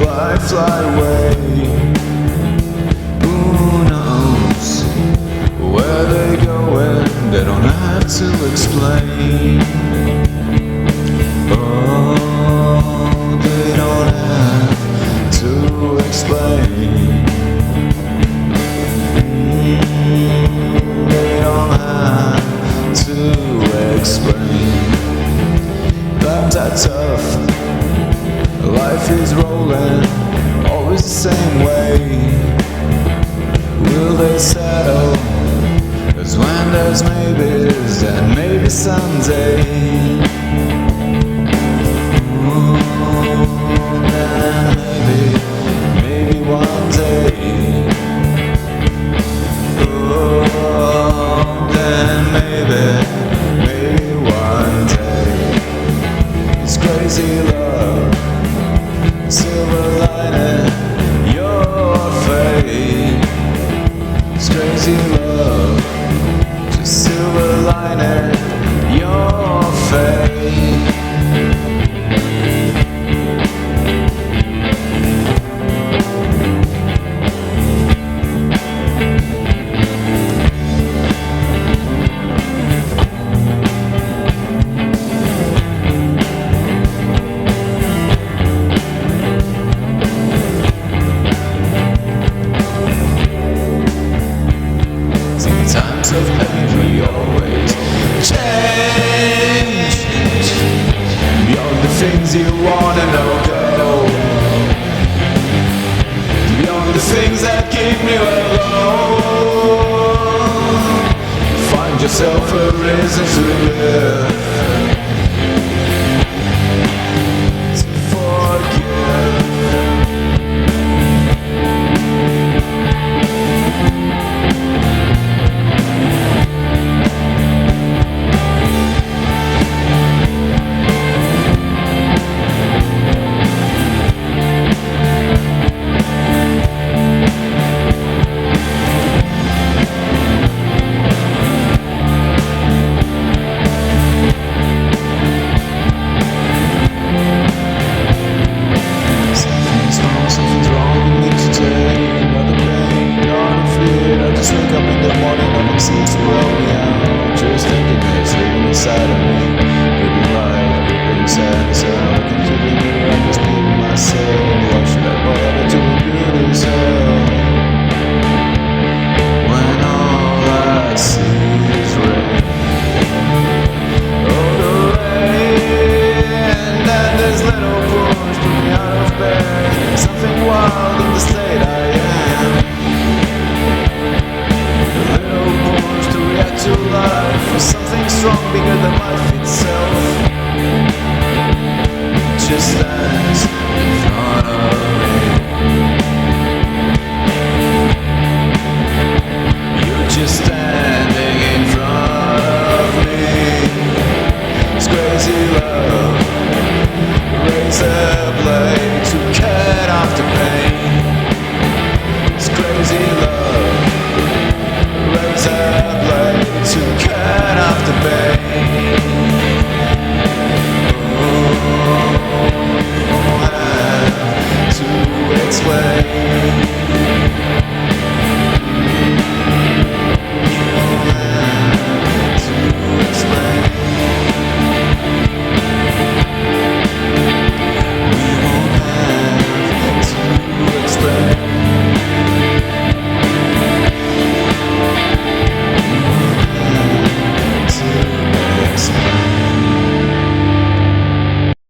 fly away. Who knows where they going? They don't have to explain. Oh, they don't have to explain. They don't have to explain. Times are tough, life is rolling, always the same way. Will they settle? 'Cause when there's maybes, then maybe someday. Then maybe one day. Then maybe one day. It's crazy love, silver lining your fate. It's crazy love, just silver lining your fate. Times of pain we always change. Beyond the things you wanna know, go. Beyond the things that keep me alone. Find yourself a reason to live. To forgive. Something's wrong with me today. Not the pain, not the fear. I just wake up in the morning, nothing seems to help me out. Just thinking it's living inside of me. Living life, living sadness. I look into the mirror, I'm just being myself. Why should I bother to do this hell? When all I see is rain. Oh, the rain. And this little push took me out of bed. Something wild in the state I am. A little push to react to life, for something strong bigger than life itself. Just stands in front of me. You're just standing in front of me. It's crazy love. Raise a blade to cut off the pain. It's crazy love. Raise a blade to cut off the pain.